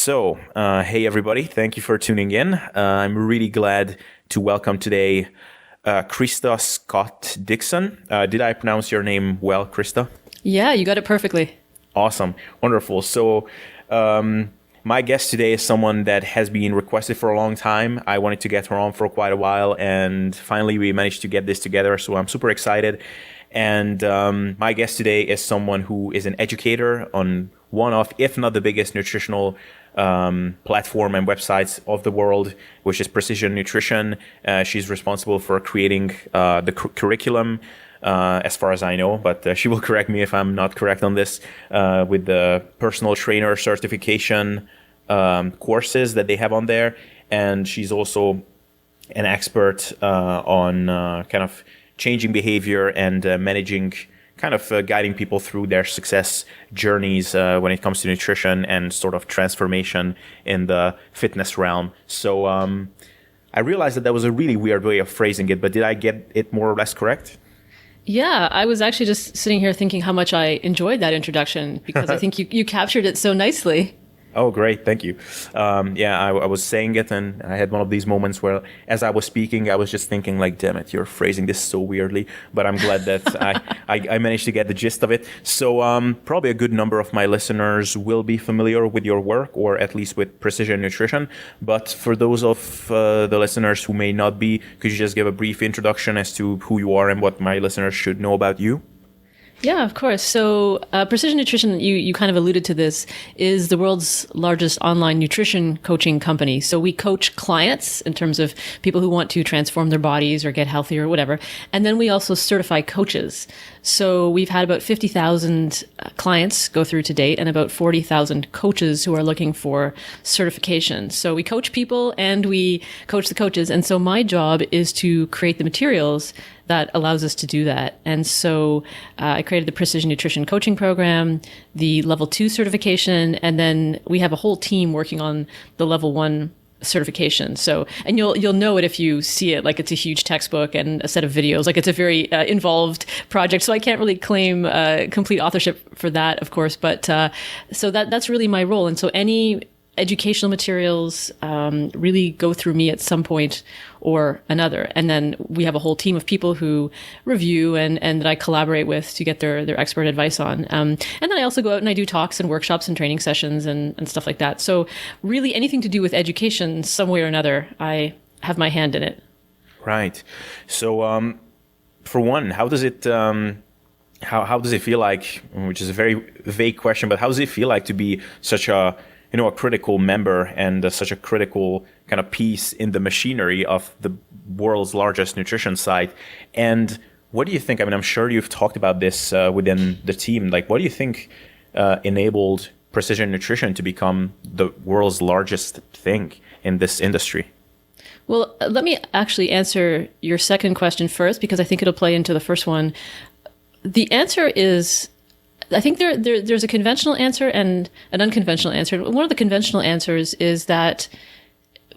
Hey everybody, thank you for tuning in. I'm really glad to welcome today Krista Scott Dixon. Did I pronounce your name well, Krista? Yeah, you got it perfectly. Awesome, wonderful. My guest today is someone that has been requested for a long time. I wanted to get her on for quite a while, and finally we managed to get this together, so I'm super excited. And my guest today is someone who is an educator on one of, if not the biggest nutritional platform and websites of the world, which is Precision Nutrition. She's responsible for creating the curriculum, as far as I know, but she will correct me if I'm not correct on this, with the personal trainer certification courses that they have on there. And she's also an expert on kind of changing behavior and managing, kind of guiding people through their success journeys when it comes to nutrition and sort of transformation in the fitness realm. So I realized that was a really weird way of phrasing it, but did I get it more or less correct? Yeah, I was actually just sitting here thinking how much I enjoyed that introduction because I think you captured it so nicely. Oh, great. Thank you. I was saying it and I had one of these moments where as I was speaking, I was just thinking like, damn it, you're phrasing this so weirdly. But I'm glad that I managed to get the gist of it. So probably a good number of my listeners will be familiar with your work, or at least with Precision Nutrition. But for those of the listeners who may not be, could you just give a brief introduction as to who you are and what my listeners should know about you? Yeah, of course. So Precision Nutrition, you kind of alluded to this, is the world's largest online nutrition coaching company. So we coach clients in terms of people who want to transform their bodies or get healthier or whatever. And then we also certify coaches. So we've had about 50,000 clients go through to date and about 40,000 coaches who are looking for certification. So we coach people and we coach the coaches. And so my job is to create the materials that allows us to do that. And so I created the Precision Nutrition Coaching Program, the Level 2 certification, and then we have a whole team working on the Level 1 certification. So, and you'll know it if you see it, like it's a huge textbook and a set of videos, like it's a very involved project. So I can't really claim complete authorship for that, of course, but so that's really my role. And so any educational materials really go through me at some point or another. And then we have a whole team of people who review and that I collaborate with to get their expert advice on. And then I also go out and I do talks and workshops and training sessions and stuff like that. So really anything to do with education, some way or another, I have my hand in it. Right. So for one, how does it feel like, which is a very vague question, but how does it feel like to be such a critical member and such a critical kind of piece in the machinery of the world's largest nutrition site? And what do you think? I mean, I'm sure you've talked about this within the team. Like, what do you think enabled Precision Nutrition to become the world's largest thing in this industry? Well, let me actually answer your second question first, because I think it'll play into the first one. The answer is, I think there's a conventional answer and an unconventional answer. One of the conventional answers is that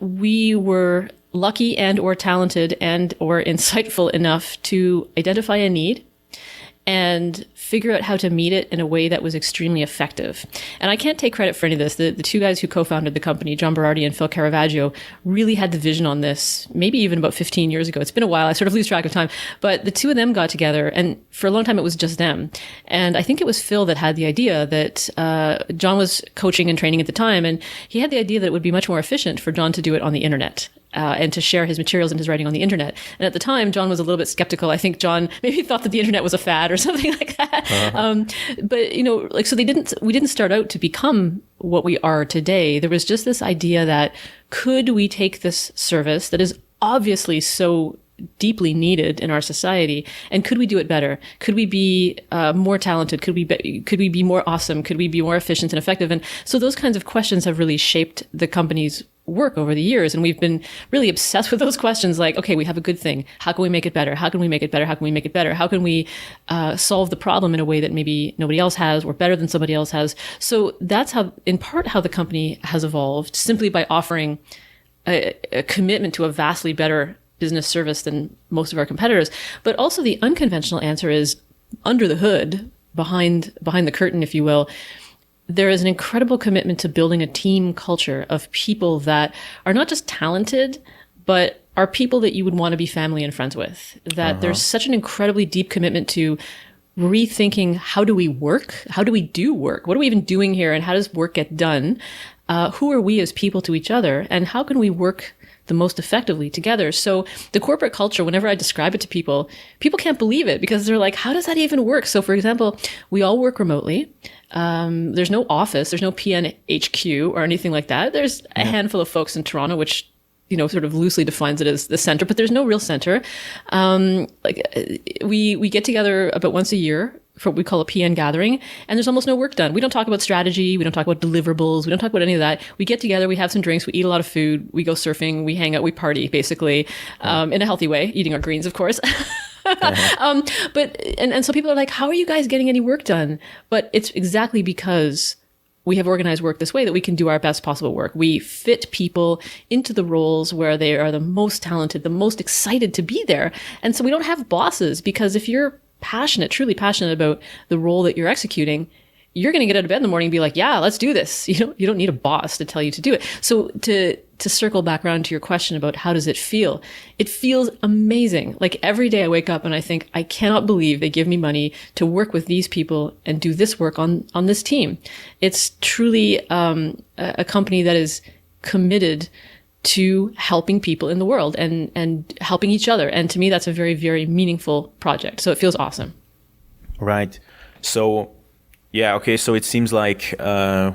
we were lucky and or talented and or insightful enough to identify a need and figure out how to meet it in a way that was extremely effective. And I can't take credit for any of this. The two guys who co-founded the company, John Berardi and Phil Caravaggio, really had the vision on this, maybe even about 15 years ago. It's been a while. I sort of lose track of time. But the two of them got together, and for a long time it was just them. And I think it was Phil that had the idea that John was coaching and training at the time, and he had the idea that it would be much more efficient for John to do it on the internet. And to share his materials and his writing on the internet. And at the time, John was a little bit skeptical. I think John maybe thought that the internet was a fad or something like that. Uh-huh. But so we didn't start out to become what we are today. There was just this idea that could we take this service that is obviously so deeply needed in our society, and could we do it better? Could we be more talented? Could we be more awesome? Could we be more efficient and effective? And so those kinds of questions have really shaped the company's work over the years. And we've been really obsessed with those questions like, okay, we have a good thing. How can we make it better? How can we make it better? How can we make it better? How can we solve the problem in a way that maybe nobody else has or better than somebody else has? So that's in part how the company has evolved, simply by offering a commitment to a vastly better business service than most of our competitors. But also the unconventional answer is, under the hood, behind the curtain, if you will, there is an incredible commitment to building a team culture of people that are not just talented, but are people that you would want to be family and friends with. That there's such an incredibly deep commitment to rethinking, how do we work? How do we do work? What are we even doing here? And how does work get done? Who are we as people to each other? And how can we work the most effectively together? So the corporate culture, whenever I describe it to people, people can't believe it because they're like, how does that even work? So for example, we all work remotely. There's no office, there's no PNHQ or anything like that. There's a handful of folks in Toronto, which sort of loosely defines it as the center, but there's no real center. We get together about once a year for what we call a PN gathering, and there's almost no work done. We don't talk about strategy. We don't talk about deliverables. We don't talk about any of that. We get together, we have some drinks, we eat a lot of food, we go surfing, we hang out, we party, basically, in a healthy way, eating our greens, of course. But so people are like, how are you guys getting any work done? But it's exactly because we have organized work this way that we can do our best possible work. We fit people into the roles where they are the most talented, the most excited to be there. And so we don't have bosses, because if you're passionate, truly passionate about the role that you're executing, you're going to get out of bed in the morning and be like, yeah, let's do this. You don't need a boss to tell you to do it. So to circle back around to your question about how does it feel? It feels amazing. Like every day I wake up and I think, I cannot believe they give me money to work with these people and do this work on this team. It's truly a company that is committed to helping people in the world and helping each other. And to me, that's a very, very meaningful project. So it feels awesome. Right. So yeah, okay, so it seems like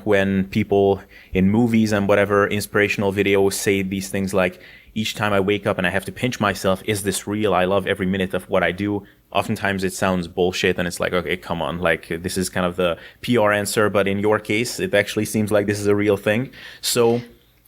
when people in movies and whatever inspirational videos say these things like, each time I wake up and I have to pinch myself, is this real? I love every minute of what I do. Oftentimes it sounds bullshit and it's like, okay, come on, like this is kind of the PR answer, but in your case, it actually seems like this is a real thing. So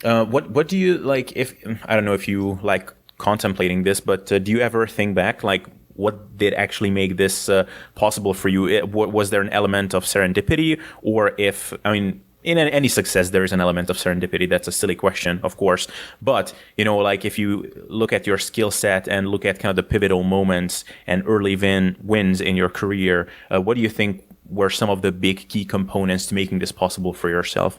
what do you like, if, I don't know if you like contemplating this, but do you ever think back, like, what did actually make this possible for you? Was there an element of serendipity? Or if, I mean, in any success, there is an element of serendipity. That's a silly question, of course. But, like if you look at your skill set and look at kind of the pivotal moments and early wins in your career, what do you think were some of the big key components to making this possible for yourself?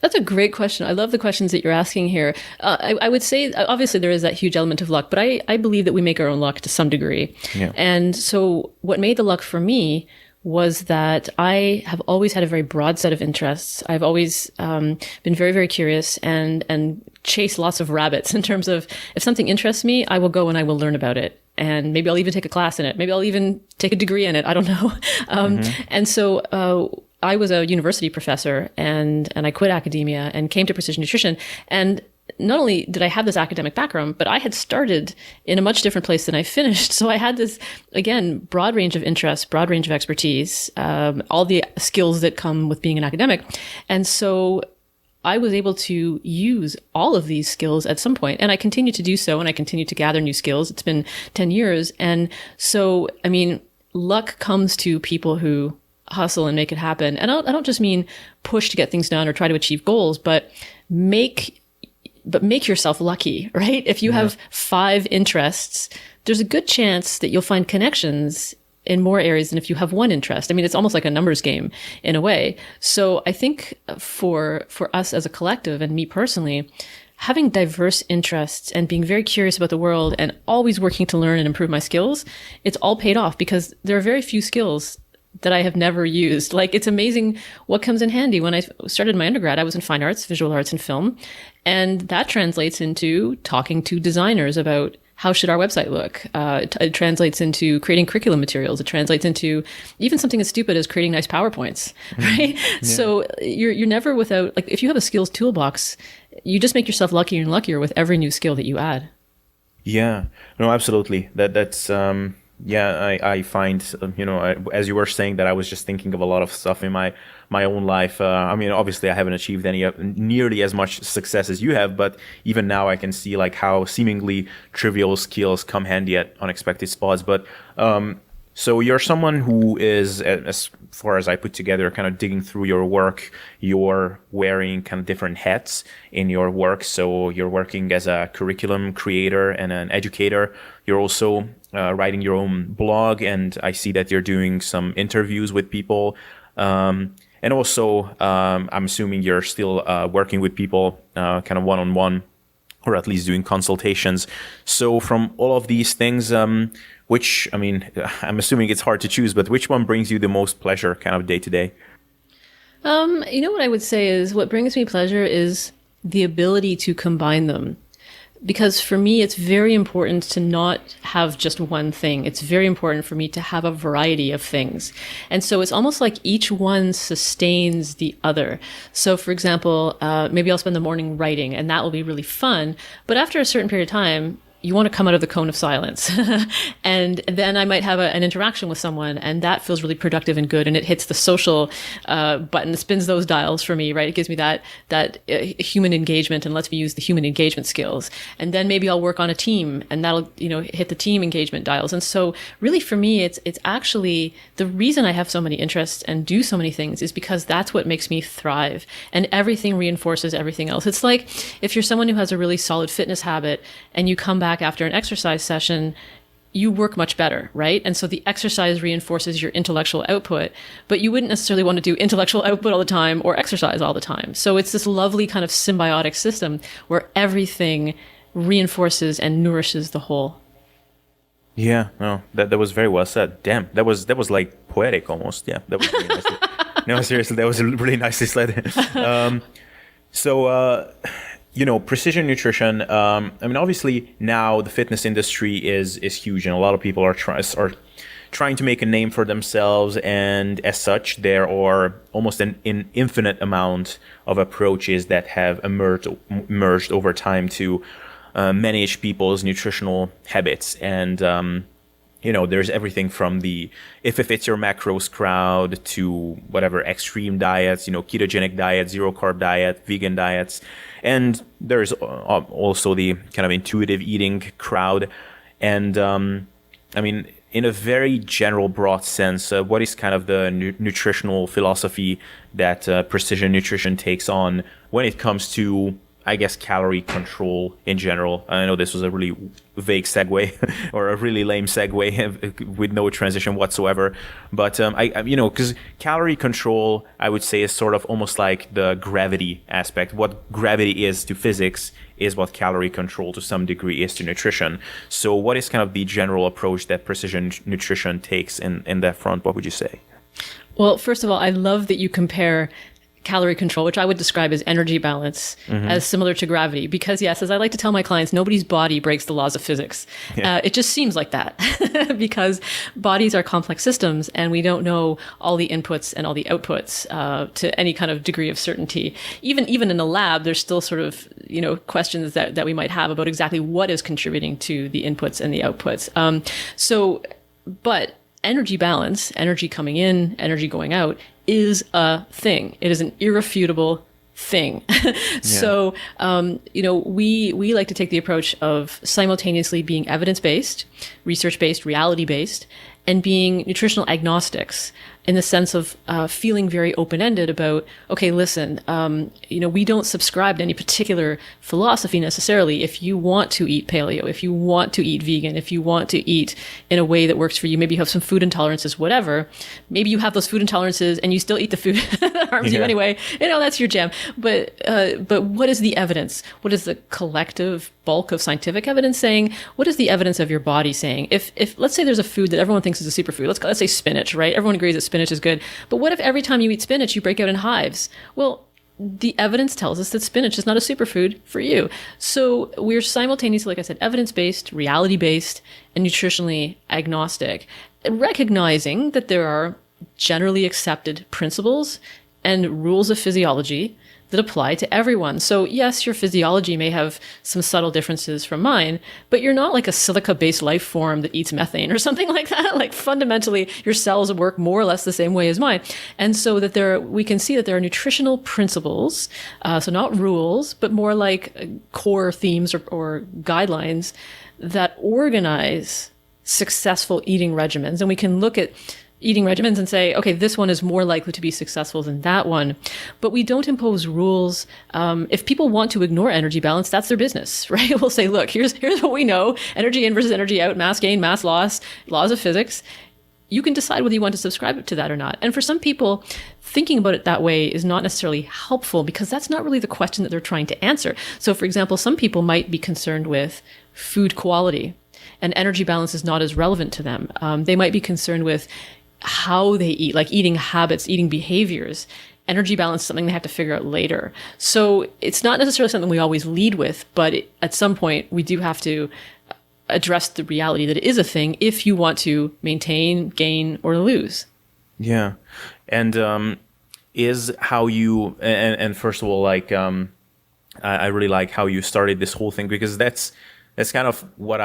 That's a great question. I love the questions that you're asking here. I would say, obviously, there is that huge element of luck, but I believe that we make our own luck to some degree. Yeah. And so what made the luck for me was that I have always had a very broad set of interests. I've always been very, very curious and chased lots of rabbits in terms of, if something interests me, I will go and I will learn about it. And maybe I'll even take a class in it. Maybe I'll even take a degree in it. I don't know. And so I was a university professor and I quit academia and came to precision nutrition. And not only did I have this academic background, but I had started in a much different place than I finished. So I had this, again, broad range of interests, broad range of expertise, all the skills that come with being an academic. And so I was able to use all of these skills at some point, and I continue to do so, and I continue to gather new skills. It's been 10 years. And so, I mean, luck comes to people who hustle and make it happen. And I don't just mean push to get things done or try to achieve goals, but make yourself lucky, right? If you have 5 interests, there's a good chance that you'll find connections in more areas than if you have one interest. I mean, it's almost like a numbers game in a way. So I think for us as a collective and me personally, having diverse interests and being very curious about the world and always working to learn and improve my skills, it's all paid off, because there are very few skills that I have never used. Like, it's amazing what comes in handy. When I started my undergrad, I was in fine arts, visual arts, and film. And that translates into talking to designers about how should our website look. It translates into creating curriculum materials. It translates into even something as stupid as creating nice PowerPoints, right? Yeah. So you're never without, like, if you have a skills toolbox, you just make yourself luckier and luckier with every new skill that you add. Yeah, no, absolutely. That's, yeah, I find, as you were saying that, I was just thinking of a lot of stuff in my own life. I mean, obviously I haven't achieved nearly as much success as you have, but even now I can see like how seemingly trivial skills come handy at unexpected spots. But so you're someone who is, as far as I put together, kind of digging through your work, you're wearing kind of different hats in your work. So you're working as a curriculum creator and an educator. You're also writing your own blog, and I see that you're doing some interviews with people. And And also, I'm assuming you're still working with people kind of one-on-one, or at least doing consultations. So from all of these things, which, I mean, I'm assuming it's hard to choose, but which one brings you the most pleasure kind of day to day? What I would say is what brings me pleasure is the ability to combine them. Because for me, it's very important to not have just one thing. It's very important for me to have a variety of things. And so it's almost like each one sustains the other. So for example, maybe I'll spend the morning writing, and that will be really fun. But after a certain period of time, you want to come out of the cone of silence. And then I might have an interaction with someone, and that feels really productive and good. And it hits the social button, spins those dials for me, right? It gives me that human engagement and lets me use the human engagement skills. And then maybe I'll work on a team, and that'll, hit the team engagement dials. And so really for me, it's actually the reason I have so many interests and do so many things is because that's what makes me thrive. And everything reinforces everything else. It's like if you're someone who has a really solid fitness habit and you come back after an exercise session, you work much better, right? And so the exercise reinforces your intellectual output, but you wouldn't necessarily want to do intellectual output all the time or exercise all the time. So it's this lovely kind of symbiotic system where everything reinforces and nourishes the whole. Yeah, no, that was very well said. Damn, that was like poetic almost. Yeah, that was really nicely. No, seriously, that was really nicely said. Precision nutrition. I mean, obviously now the fitness industry is huge, and a lot of people are trying to make a name for themselves. And as such, there are almost an infinite amount of approaches that have emerged over time to manage people's nutritional habits. And there's everything from the if it fits your macros crowd to whatever extreme diets, ketogenic diet, zero carb diet, vegan diets. And there's also the kind of intuitive eating crowd. And I mean, in a very general, broad sense, what is kind of the nutritional philosophy that precision nutrition takes on when it comes to, I guess, calorie control in general? I know this was a really vague segue or a really lame segue with no transition whatsoever. But because calorie control, I would say, is sort of almost like the gravity aspect. What gravity is to physics is what calorie control to some degree is to nutrition. So what is kind of the general approach that precision nutrition takes in that front? What would you say? Well, first of all, I love that you compare calorie control, which I would describe as energy balance, as similar to gravity. Because yes, as I like to tell my clients, nobody's body breaks the laws of physics. Yeah. It just seems like that because bodies are complex systems and we don't know all the inputs and all the outputs to any kind of degree of certainty. Even in a lab, there's still sort of, questions that we might have about exactly what is contributing to the inputs and the outputs. But energy balance, energy coming in, energy going out, is a thing. It is an irrefutable thing. So, we like to take the approach of simultaneously being evidence-based, research-based, reality-based, and being nutritional agnostics in the sense of feeling very open-ended about, okay, listen, we don't subscribe to any particular philosophy necessarily. If you want to eat paleo, if you want to eat vegan, if you want to eat in a way that works for you, maybe you have some food intolerances, whatever, maybe you have those food intolerances and you still eat the food that harms you anyway, that's your jam. But what is the evidence? What is the collective bulk of scientific evidence saying? What is the evidence of your body saying? If let's say there's a food that everyone thinks is a superfood, let's say spinach, right? Everyone agrees that spinach is good. But what if every time you eat spinach, you break out in hives? Well, the evidence tells us that spinach is not a superfood for you. So we're simultaneously, like I said, evidence-based, reality-based, and nutritionally agnostic, recognizing that there are generally accepted principles and rules of physiology that apply to everyone. So yes, your physiology may have some subtle differences from mine, but you're not like a silica-based life form that eats methane or something like that. Like fundamentally, your cells work more or less the same way as mine. And so that we can see that there are nutritional principles, so not rules, but more like core themes or guidelines that organize successful eating regimens. And we can look at eating regimens and say, okay, this one is more likely to be successful than that one. But we don't impose rules. If people want to ignore energy balance, that's their business, right? We'll say, look, here's what we know. Energy in versus energy out, mass gain, mass loss, laws of physics. you can decide whether you want to subscribe to that or not. And for some people, thinking about it that way is not necessarily helpful because that's not really the question that they're trying to answer. So for example, some people might be concerned with food quality and energy balance is not as relevant to them. They might be concerned with how they eat, like eating habits, eating behaviors. Energy balance is something they have to figure out later. So it's not necessarily something we always lead with, but at some point we do have to address the reality that it is a thing if you want to maintain, gain, or lose. Yeah. And is how you, and first of all, like, I really like how you started this whole thing, because that's kind of what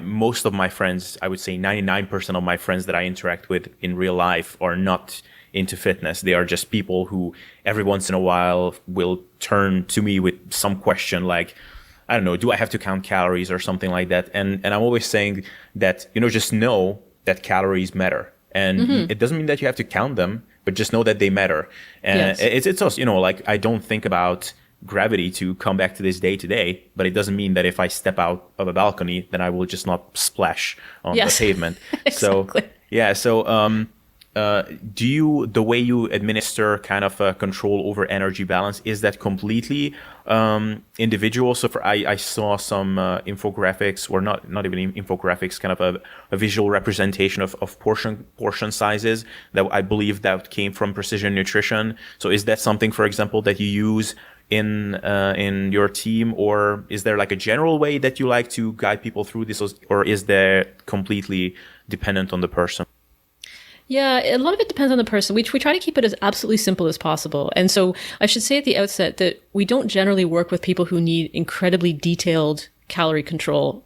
most of my friends, I would say 99% of my friends that I interact with in real life are not into fitness. They are just people who every once in a while will turn to me with some question like, I don't know, do I have to count calories or something like that? And I'm always saying that, just know that calories matter. And it doesn't mean that you have to count them, but just know that they matter. And yes. it's also, like I don't think about gravity to come back to this day to day, but it doesn't mean that if I step out of a balcony, then I will just not splash on the pavement. Exactly. So the way you administer kind of a control over energy balance, is that completely individual? So I saw some infographics, or not even infographics, kind of a visual representation of portion sizes that I believe that came from Precision Nutrition. So is that something, for example, that you use in your team, or is there like a general way that you like to guide people through this, or is that completely dependent on the person? Yeah, a lot of it depends on the person. We try to keep it as absolutely simple as possible. And so I should say at the outset that we don't generally work with people who need incredibly detailed calorie control.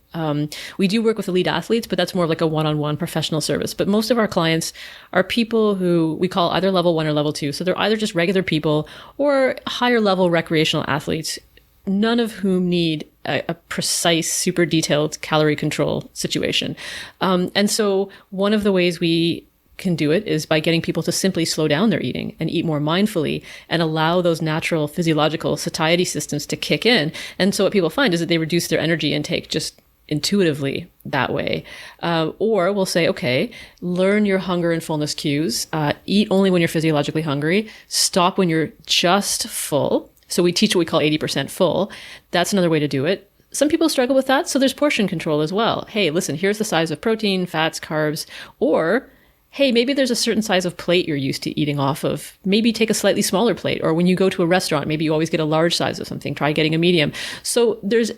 We do work with elite athletes, but that's more of like a one-on-one professional service. But most of our clients are people who we call either level 1 or level 2. So they're either just regular people or higher level recreational athletes, none of whom need a precise, super detailed calorie control situation. And so one of the ways we can do it is by getting people to simply slow down their eating and eat more mindfully and allow those natural physiological satiety systems to kick in. And so what people find is that they reduce their energy intake just intuitively that way. Or we'll say, okay, learn your hunger and fullness cues, eat only when you're physiologically hungry, stop when you're just full. So we teach what we call 80% full. That's another way to do it. Some people struggle with that. So there's portion control as well. Hey, listen, here's the size of protein, fats, carbs, or hey, maybe there's a certain size of plate you're used to eating off of. Maybe take a slightly smaller plate. Or when you go to a restaurant, maybe you always get a large size of something. Try getting a medium. So there's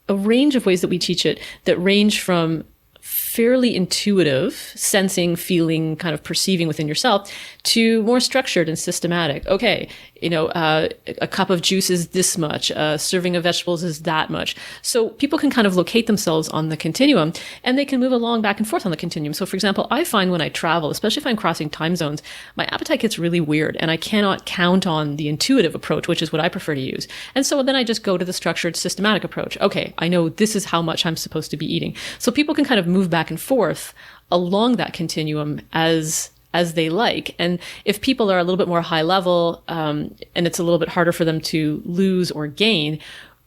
a range of ways that we teach it that range from fairly intuitive, sensing, feeling, kind of perceiving within yourself, to more structured and systematic. Okay, a cup of juice is this much, a serving of vegetables is that much. So people can kind of locate themselves on the continuum, and they can move along back and forth on the continuum. So for example, I find when I travel, especially if I'm crossing time zones, my appetite gets really weird, and I cannot count on the intuitive approach, which is what I prefer to use. And so then I just go to the structured, systematic approach. Okay, I know this is how much I'm supposed to be eating. So people can kind of move back and forth along that continuum as they like. And if people are a little bit more high level, and it's a little bit harder for them to lose or gain,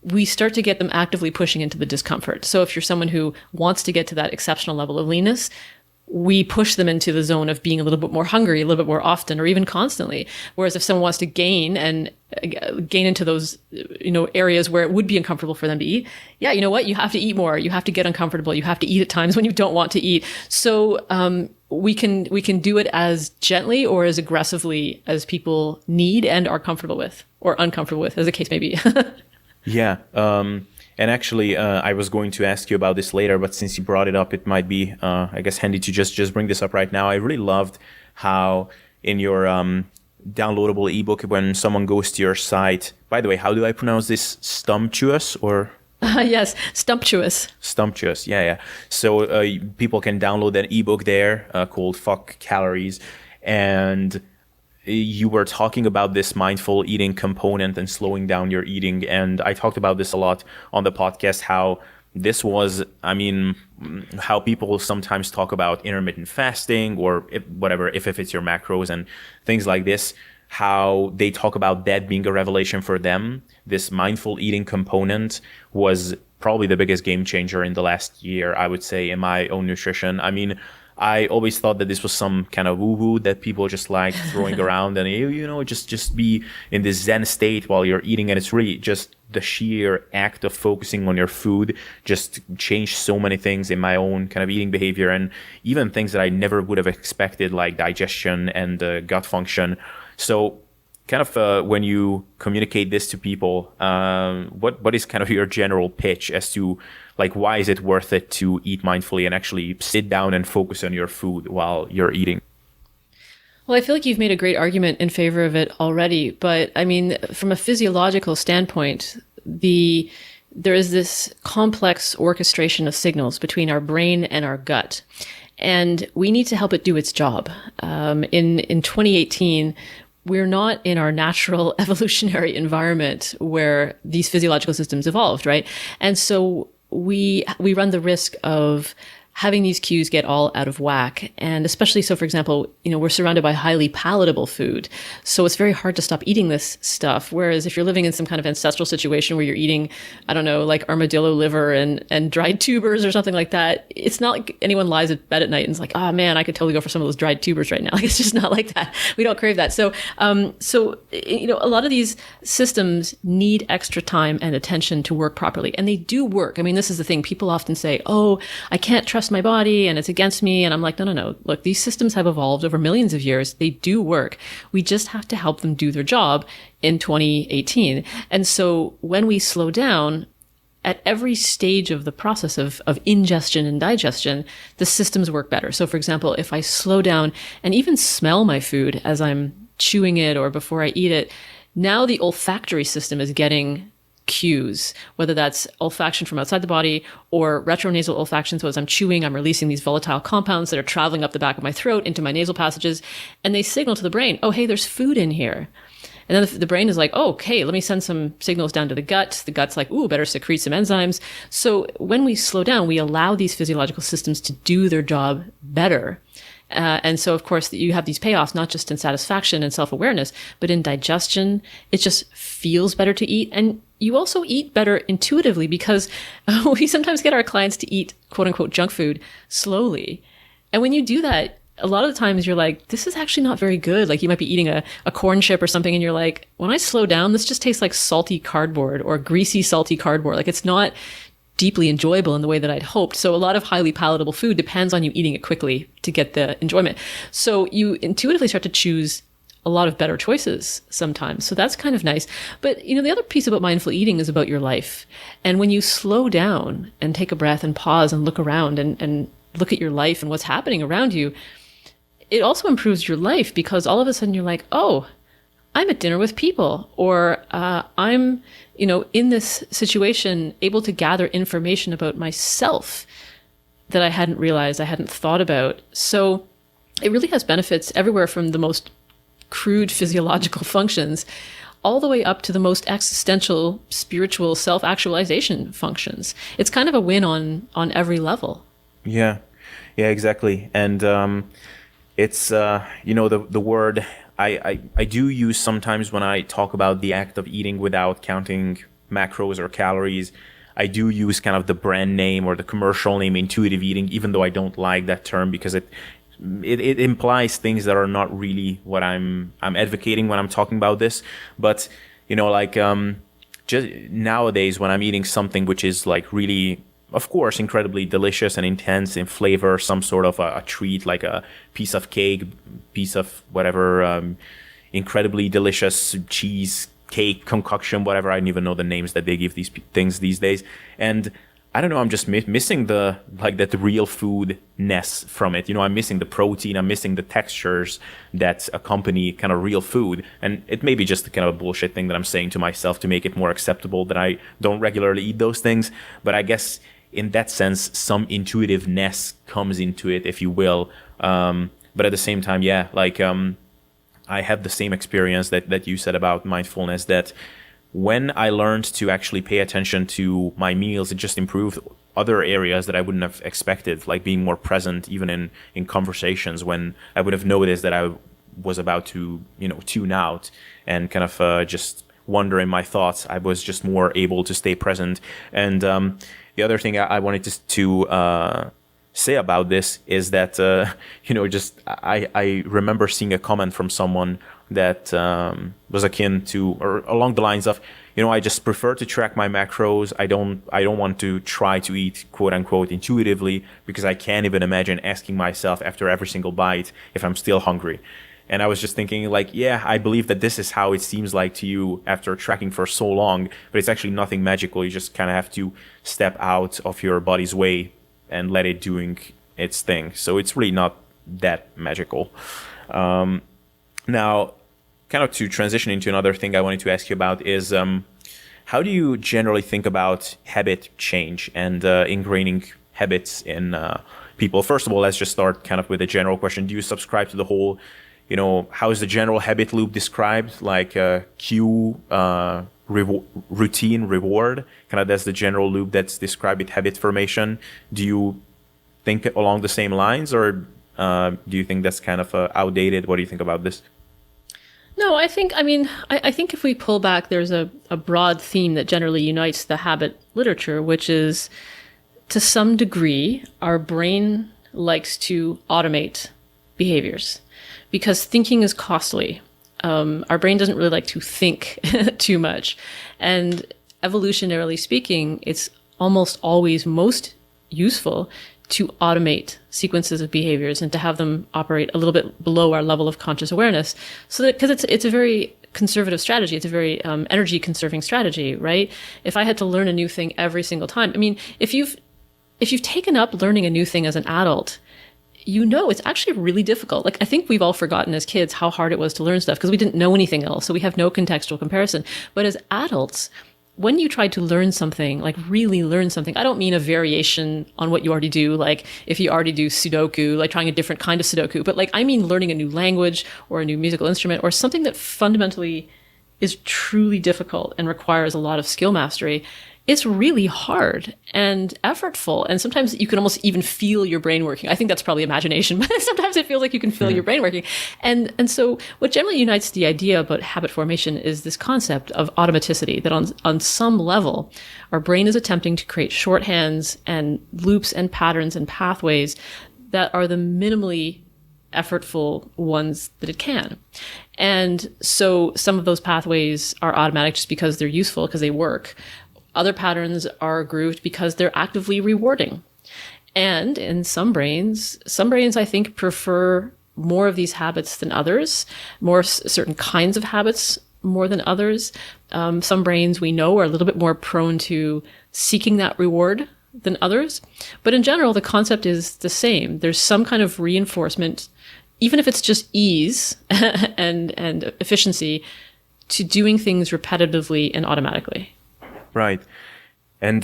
we start to get them actively pushing into the discomfort. So if you're someone who wants to get to that exceptional level of leanness, we push them into the zone of being a little bit more hungry, a little bit more often, or even constantly. Whereas if someone wants to gain into those, areas where it would be uncomfortable for them to eat, yeah, you know what? You have to eat more. You have to get uncomfortable. You have to eat at times when you don't want to eat. So we can do it as gently or as aggressively as people need and are comfortable with, or uncomfortable with, as the case may be. Yeah. And actually, I was going to ask you about this later, but since you brought it up, it might be, I guess, handy to just bring this up right now. I really loved how in your downloadable ebook, when someone goes to your site, by the way, how do I pronounce this? Stumptuous or? Yes, Stumptuous. Stumptuous, yeah. So people can download an ebook there called Fuck Calories. And you were talking about this mindful eating component and slowing down your eating. And I talked about this a lot on the podcast, how this was, how people sometimes talk about intermittent fasting or if it's your macros and things like this, how they talk about that being a revelation for them. This mindful eating component was probably the biggest game changer in the last year, I would say, in my own nutrition. I always thought that this was some kind of woo-woo that people just like throwing around, and just be in this Zen state while you're eating. And it's really just the sheer act of focusing on your food just changed so many things in my own kind of eating behavior, and even things that I never would have expected, like digestion and gut function. So kind of when you communicate this to people, what is kind of your general pitch as to like, why is it worth it to eat mindfully and actually sit down and focus on your food while you're eating? Well, I feel like you've made a great argument in favor of it already. But I mean, from a physiological standpoint, there is this complex orchestration of signals between our brain and our gut. And we need to help it do its job. In 2018, we're not in our natural evolutionary environment where these physiological systems evolved, right? And so we run the risk of having these cues get all out of whack. And especially so, for example, we're surrounded by highly palatable food. So it's very hard to stop eating this stuff. Whereas if you're living in some kind of ancestral situation where you're eating, I don't know, like armadillo liver and dried tubers or something like that, it's not like anyone lies in bed at night and is like, oh man, I could totally go for some of those dried tubers right now. Like, it's just not like that. We don't crave that. So, a lot of these systems need extra time and attention to work properly. And they do work. I mean, this is the thing. People often say, oh, I can't trust my body and it's against me. And I'm like, no. Look, these systems have evolved over millions of years. They do work. We just have to help them do their job in 2018. And so when we slow down at every stage of the process of ingestion and digestion, the systems work better. So for example, if I slow down and even smell my food as I'm chewing it or before I eat it, now the olfactory system is getting cues, whether that's olfaction from outside the body or retronasal olfaction. So as I'm chewing, I'm releasing these volatile compounds that are traveling up the back of my throat into my nasal passages, and they signal to the brain, oh, hey, there's food in here. And then the brain is like, oh, okay, let me send some signals down to the gut. The gut's like, ooh, better secrete some enzymes. So when we slow down, we allow these physiological systems to do their job better. And so, of course, you have these payoffs, not just in satisfaction and self-awareness, but in digestion. It just feels better to eat. And you also eat better intuitively because we sometimes get our clients to eat, quote unquote, junk food slowly. And when you do that, a lot of the times you're like, this is actually not very good. Like you might be eating a corn chip or something and you're like, when I slow down, this just tastes like salty cardboard or greasy, salty cardboard. Like it's not deeply enjoyable in the way that I'd hoped. So a lot of highly palatable food depends on you eating it quickly to get the enjoyment. So you intuitively start to choose a lot of better choices sometimes. So that's kind of nice. But, the other piece about mindful eating is about your life. And when you slow down and take a breath and pause and look around and look at your life and what's happening around you, it also improves your life because all of a sudden you're like, oh, I'm at dinner with people, or I'm, in this situation able to gather information about myself that I hadn't realized, I hadn't thought about. So it really has benefits everywhere from the most crude physiological functions all the way up to the most existential spiritual self-actualization functions. It's kind of a win on every level. Yeah, exactly. And it's, the word I do use sometimes when I talk about the act of eating without counting macros or calories. I do use kind of the brand name or the commercial name intuitive eating, even though I don't like that term because it implies things that are not really what I'm advocating when I'm talking about this. But just nowadays when I'm eating something which is like really, of course, incredibly delicious and intense in flavor, some sort of a treat like a piece of cake, piece of whatever, incredibly delicious cheese cake concoction, whatever. I don't even know the names that they give these things these days. And I don't know, I'm just missing the real foodness from it. I'm missing the protein, I'm missing the textures that accompany kind of real food. And it may be just kind of a bullshit thing that I'm saying to myself to make it more acceptable that I don't regularly eat those things. But I guess in that sense, some intuitiveness comes into it, if you will. But at the same time, I have the same experience that you said about mindfulness, that when I learned to actually pay attention to my meals, it just improved other areas that I wouldn't have expected, like being more present even in conversations when I would have noticed that I was about to, tune out and kind of just wander in my thoughts. I was just more able to stay present. And the other thing I wanted to say about this is that, just I remember seeing a comment from someone that was akin to, or along the lines of, I just prefer to track my macros. I don't want to try to eat quote unquote intuitively, because I can't even imagine asking myself after every single bite if I'm still hungry. And I was just thinking, like, yeah, I believe that this is how it seems like to you after tracking for so long, but it's actually nothing magical. You just kind of have to step out of your body's way and let it doing its thing. So it's really not that magical. Now, kind of to transition into another thing I wanted to ask you about is, how do you generally think about habit change and ingraining habits in people? First of all, let's just start kind of with a general question. Do you subscribe to the whole, how is the general habit loop described? Like cue, routine, reward. Kind of that's the general loop that's described with habit formation. Do you think along the same lines, or do you think that's kind of outdated? What do you think about this? No, I think if we pull back, there's a broad theme that generally unites the habit literature, which is, to some degree, our brain likes to automate behaviors because thinking is costly. Our brain doesn't really like to think too much. And evolutionarily speaking, it's almost always most useful to automate sequences of behaviors and to have them operate a little bit below our level of conscious awareness. So that, because it's a very conservative strategy, it's a very energy conserving strategy, right? If I had to learn a new thing every single time, I mean, if you've taken up learning a new thing as an adult, it's actually really difficult. Like, I think we've all forgotten as kids how hard it was to learn stuff because we didn't know anything else. So we have no contextual comparison. But as adults, when you try to learn something, like really learn something, I don't mean a variation on what you already do. Like if you already do Sudoku, like trying a different kind of Sudoku, but like, I mean, learning a new language or a new musical instrument or something that fundamentally is truly difficult and requires a lot of skill mastery. It's really hard and effortful. And sometimes you can almost even feel your brain working. I think that's probably imagination, but sometimes it feels like you can feel your brain working. And so what generally unites the idea about habit formation is this concept of automaticity, that on some level, our brain is attempting to create shorthands and loops and patterns and pathways that are the minimally effortful ones that it can. And so some of those pathways are automatic just because they're useful, because they work. Other patterns are grooved because they're actively rewarding. And in some brains, I think, prefer more of these habits than others, more certain kinds of habits more than others. Some brains we know are a little bit more prone to seeking that reward than others. But in general, the concept is the same. There's some kind of reinforcement, even if it's just ease and efficiency, to doing things repetitively and automatically. Right. And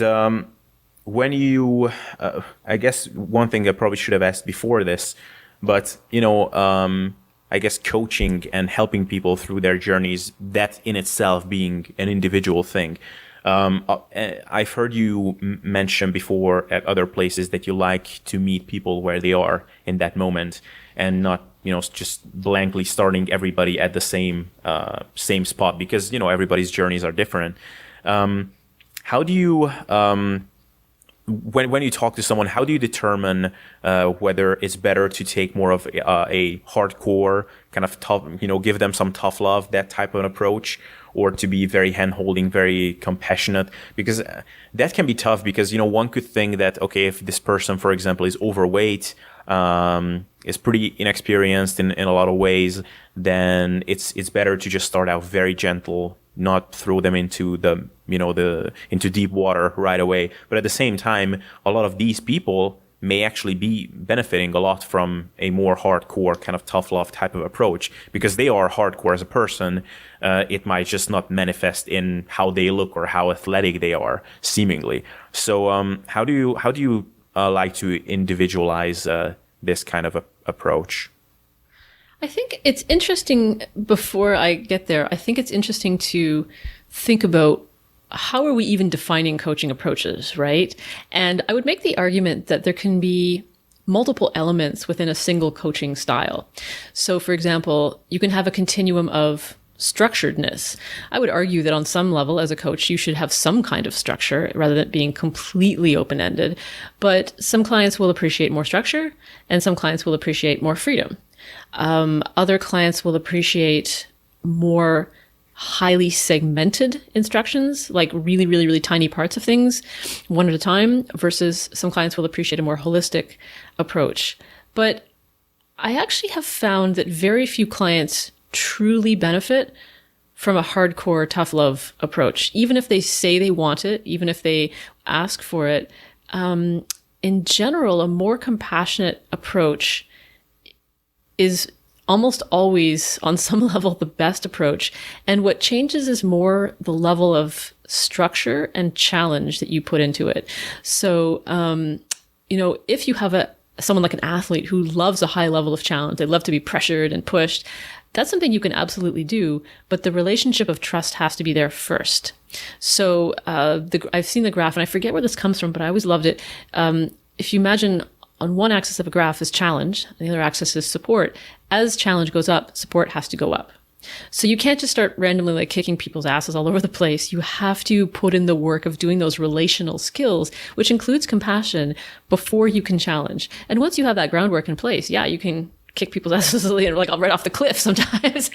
when you, I guess one thing I probably should have asked before this, but, I guess coaching and helping people through their journeys, that in itself being an individual thing. I've heard you mention before at other places that you like to meet people where they are in that moment and not, just blankly starting everybody at the same spot, because, everybody's journeys are different. How do you, when you talk to someone, how do you determine whether it's better to take more of a hardcore kind of tough, give them some tough love, that type of an approach, or to be very hand-holding, very compassionate? Because that can be tough, because, one could think that, okay, if this person, for example, is overweight, is pretty inexperienced in a lot of ways, then it's better to just start out very gentle, not throw them into into deep water right away. But at the same time, a lot of these people may actually be benefiting a lot from a more hardcore kind of tough love type of approach, because they are hardcore as a person. It might just not manifest in how they look or how athletic they are, seemingly. So how do you like to individualize this kind of approach? I think it's interesting, before I get there, I think it's interesting to think about how are we even defining coaching approaches, right? And I would make the argument that there can be multiple elements within a single coaching style. So for example, you can have a continuum of structuredness. I would argue that on some level, as a coach, you should have some kind of structure rather than being completely open-ended. But some clients will appreciate more structure, and some clients will appreciate more freedom. Other clients will appreciate more highly segmented instructions, like really, really, really tiny parts of things, one at a time, versus some clients will appreciate a more holistic approach. But I actually have found that very few clients truly benefit from a hardcore tough love approach, even if they say they want it, even if they ask for it. In general, a more compassionate approach is almost always on some level the best approach. And what changes is more the level of structure and challenge that you put into it. So, if you have someone like an athlete who loves a high level of challenge, they love to be pressured and pushed, that's something you can absolutely do, but the relationship of trust has to be there first. So I've seen the graph, and I forget where this comes from, but I always loved it. If you imagine on one axis of a graph is challenge, and the other axis is support. As challenge goes up, support has to go up. So you can't just start randomly like kicking people's asses all over the place. You have to put in the work of doing those relational skills, which includes compassion, before you can challenge. And once you have that groundwork in place, yeah, you can kick people's asses like right off the cliff sometimes.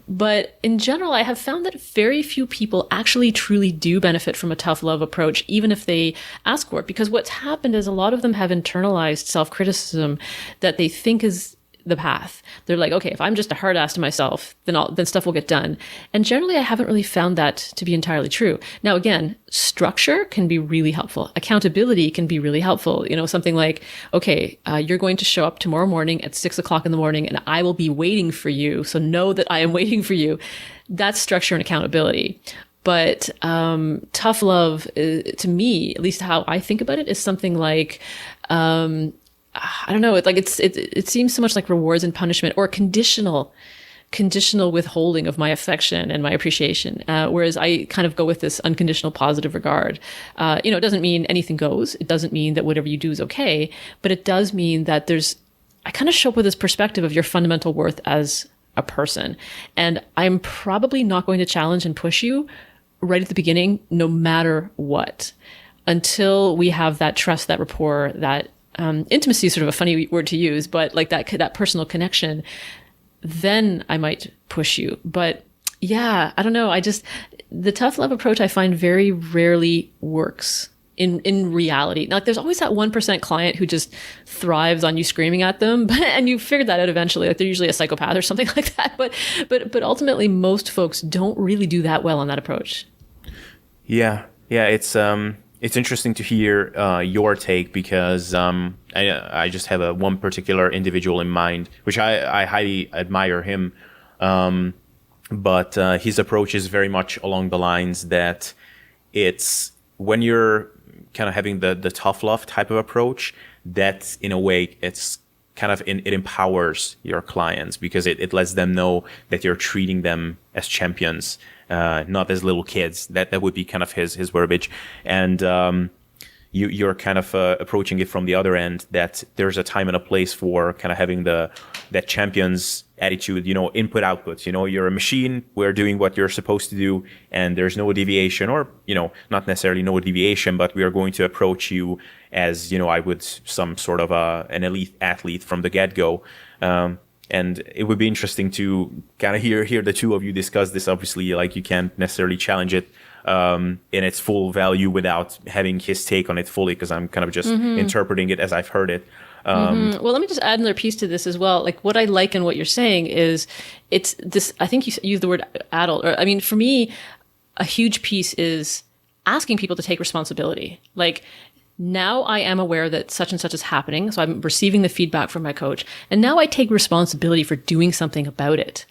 But in general, I have found that very few people actually truly do benefit from a tough love approach, even if they ask for it. Because what's happened is a lot of them have internalized self-criticism that they think is the path. They're like, okay, if I'm just a hard ass to myself, then stuff will get done. And generally, I haven't really found that to be entirely true. Now, again, structure can be really helpful. Accountability can be really helpful. Something like, okay, you're going to show up tomorrow morning at 6 o'clock in the morning, and I will be waiting for you. So know that I am waiting for you. That's structure and accountability. But tough love, to me, at least how I think about it, is something like, I don't know. It seems so much like rewards and punishment, or conditional withholding of my affection and my appreciation. Whereas I kind of go with this unconditional positive regard. It doesn't mean anything goes. It doesn't mean that whatever you do is okay, but it does mean that I kind of show up with this perspective of your fundamental worth as a person. And I'm probably not going to challenge and push you right at the beginning, no matter what, until we have that trust, that rapport, that intimacy is sort of a funny word to use, but like that personal connection, then I might push you. But yeah, I don't know. The tough love approach I find very rarely works in reality. Like there's always that 1% client who just thrives on you screaming at them, and you figure that out eventually. Like they're usually a psychopath or something like that. But ultimately, most folks don't really do that well on that approach. Yeah. It's interesting to hear your take, because I just have one particular individual in mind, which I highly admire him. But his approach is very much along the lines that it's when you're kind of having the tough love type of approach, that in a way it's kind of it empowers your clients, because it lets them know that you're treating them as champions, not as little kids. That would be kind of his verbiage. And you're kind of approaching it from the other end, that there's a time and a place for kind of having that champion's attitude, input output. You're a machine, we're doing what you're supposed to do, and there's no deviation, or not necessarily no deviation, but we are going to approach you as I would some sort of an elite athlete from the get-go. And it would be interesting to kind of hear the two of you discuss this. Obviously, like, you can't necessarily challenge it in its full value without having his take on it fully, because I'm kind of just interpreting it as I've heard it. Well, let me just add another piece to this as well. Like, what I like in what you're saying is it's this, I think you used the word adult, or, I mean, for me, a huge piece is asking people to take responsibility. Like, now I am aware that such and such is happening. So I'm receiving the feedback from my coach. And now I take responsibility for doing something about it.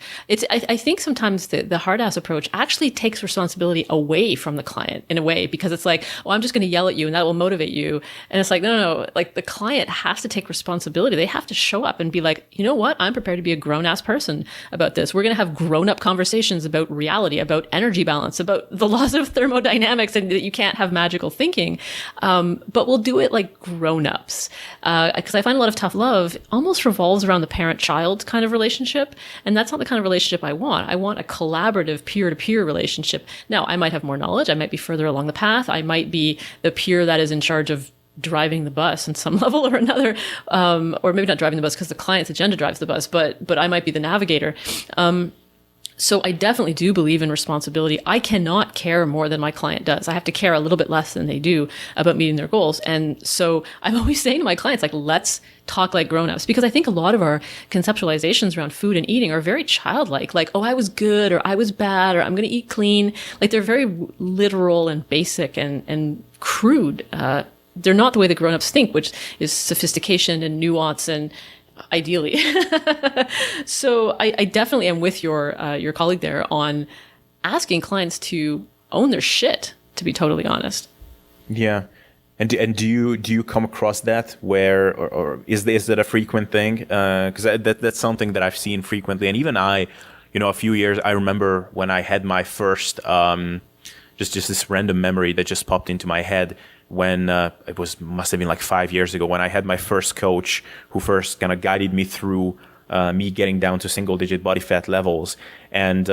I think sometimes the hard ass approach actually takes responsibility away from the client in a way, because it's like, oh, I'm just going to yell at you and that will motivate you. And it's like, no. Like, the client has to take responsibility. They have to show up and be like, you know what? I'm prepared to be a grown ass person about this. We're going to have grown up conversations about reality, about energy balance, about the laws of thermodynamics, and that you can't have magical thinking. But but we'll do it like grown-ups. Because I find a lot of tough love almost revolves around the parent-child kind of relationship. And that's not the kind of relationship I want. I want a collaborative peer-to-peer relationship. Now, I might have more knowledge. I might be further along the path. I might be the peer that is in charge of driving the bus on some level or another, or maybe not driving the bus because the client's agenda drives the bus, but I might be the navigator. So I definitely do believe in responsibility. I cannot care more than my client does. I have to care a little bit less than they do about meeting their goals. And so I'm always saying to my clients, like, let's talk like grown-ups, because I think a lot of our conceptualizations around food and eating are very childlike, like, oh, I was good, or I was bad, or I'm going to eat clean. Like, they're very literal and basic and crude. They're not the way the grown-ups think, which is sophistication and nuance and ideally. So I definitely am with your colleague there on asking clients to own their shit, to be totally honest. Yeah. And do you come across that where, or is that a frequent thing? Because that's something that I've seen frequently. And even I, a few years, I remember when I had my first, just this random memory that just popped into my head when must have been like 5 years ago, when I had my first coach who first kind of guided me through me getting down to single digit body fat levels. And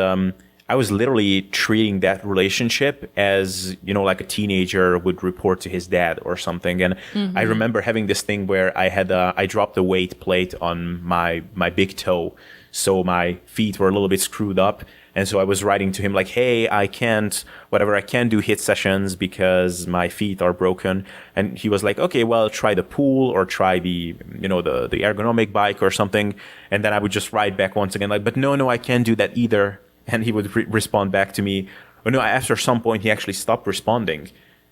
I was literally treating that relationship as, like a teenager would report to his dad or something. And I remember having this thing where I dropped the weight plate on my big toe. So my feet were a little bit screwed up. And so I was writing to him like, hey, I can't do HIIT sessions because my feet are broken. And he was like, okay, well, try the pool or try the ergonomic bike or something. And then I would just write back once again, like, but no, I can't do that either. And he would respond back to me. Oh, no, after some point, he actually stopped responding.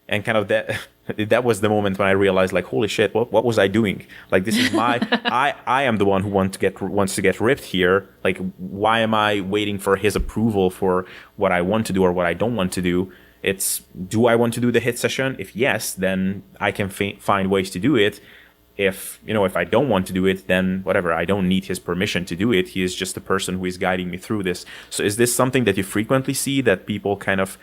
And kind of that was the moment when I realized, like, holy shit, what was I doing? Like, this is I am the one who wants to get ripped here. Like, why am I waiting for his approval for what I want to do or what I don't want to do? Do I want to do the HIIT session? If yes, then I can find ways to do it. If I don't want to do it, then whatever, I don't need his permission to do it. He is just the person who is guiding me through this. So is this something that you frequently see, that people kind of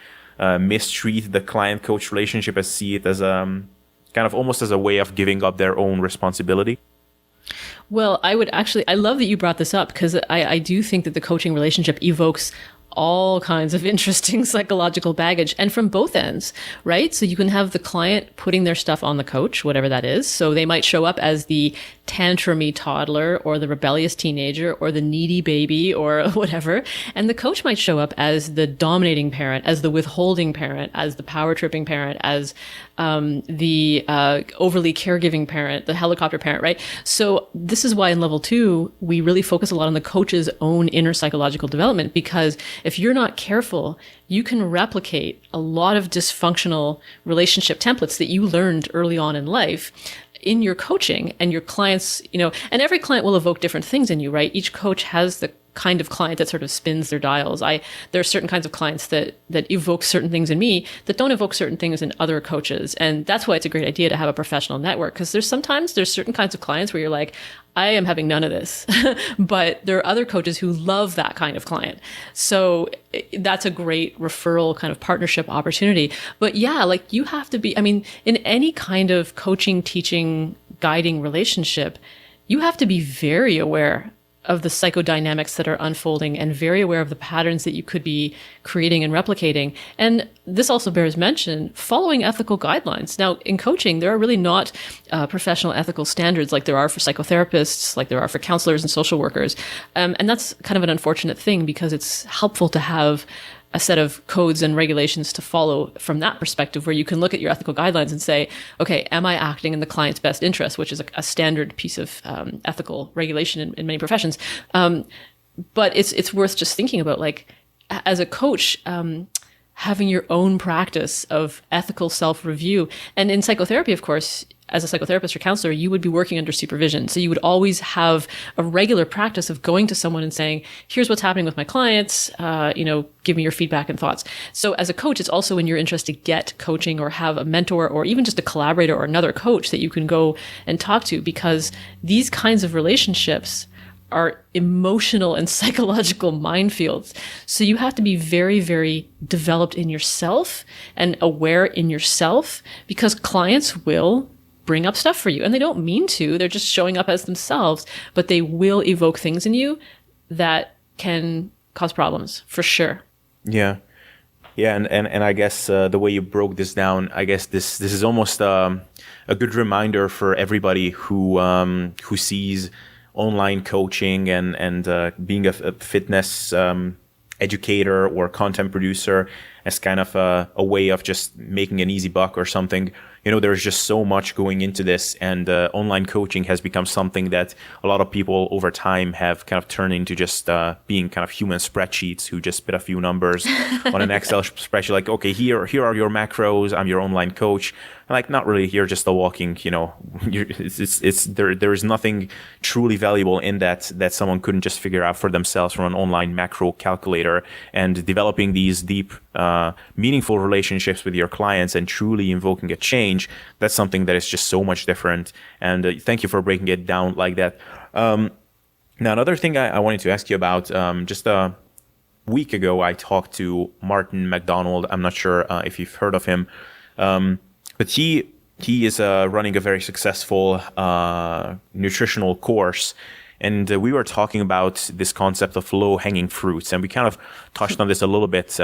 mistreat the client-coach relationship, as see it as kind of almost as a way of giving up their own responsibility? Well, I love that you brought this up, because I do think that the coaching relationship evokes all kinds of interesting psychological baggage, and from both ends, right? So you can have the client putting their stuff on the coach, whatever that is. So they might show up as the tantrumy toddler or the rebellious teenager or the needy baby or whatever. And the coach might show up as the dominating parent, as the withholding parent, as the power tripping parent, as the overly caregiving parent, the helicopter parent, right? So this is why in level 2, we really focus a lot on the coach's own inner psychological development, because if you're not careful, you can replicate a lot of dysfunctional relationship templates that you learned early on in life in your coaching, and your clients, and every client will evoke different things in you, right? Each coach has the kind of client that sort of spins their dials. There are certain kinds of clients that evoke certain things in me that don't evoke certain things in other coaches. And that's why it's a great idea to have a professional network, because there's certain kinds of clients where you're like, I am having none of this, but there are other coaches who love that kind of client. So that's a great referral kind of partnership opportunity. But yeah, like, you have to be, in any kind of coaching, teaching, guiding relationship, you have to be very aware of the psychodynamics that are unfolding and very aware of the patterns that you could be creating and replicating. And this also bears mention, following ethical guidelines. Now, in coaching, there are really not professional ethical standards like there are for psychotherapists, like there are for counselors and social workers. And that's kind of an unfortunate thing, because it's helpful to have a set of codes and regulations to follow from that perspective, where you can look at your ethical guidelines and say, okay, am I acting in the client's best interest, which is a standard piece of ethical regulation in many professions. But it's worth just thinking about, like, as a coach, having your own practice of ethical self-review. And in psychotherapy, of course, as a psychotherapist or counselor, you would be working under supervision. So you would always have a regular practice of going to someone and saying, here's what's happening with my clients, give me your feedback and thoughts. So as a coach, it's also in your interest to get coaching or have a mentor or even just a collaborator or another coach that you can go and talk to, because these kinds of relationships are emotional and psychological minefields. So you have to be very, very developed in yourself and aware in yourself, because clients will bring up stuff for you, and they don't mean to. They're just showing up as themselves, but they will evoke things in you that can cause problems for sure. Yeah. Yeah, and I guess the way you broke this down, I guess this is almost a good reminder for everybody who sees online coaching and being a fitness educator or content producer as kind of a way of just making an easy buck or something. You know, there's just so much going into this, and online coaching has become something that a lot of people over time have kind of turned into just being kind of human spreadsheets who just spit a few numbers on an Excel spreadsheet. Like, okay, here are your macros. I'm your online coach. And like, not really. You're just a walking. You know, there is nothing truly valuable in that someone couldn't just figure out for themselves from an online macro calculator. And developing these deep, meaningful relationships with your clients and truly invoking a change, that's something that is just so much different. And thank you for breaking it down like that. Now, another thing I wanted to ask you about, just a week ago, I talked to Martin McDonald. I'm not sure if you've heard of him, but he is running a very successful nutritional course. And we were talking about this concept of low-hanging fruits. And we kind of touched on this a little bit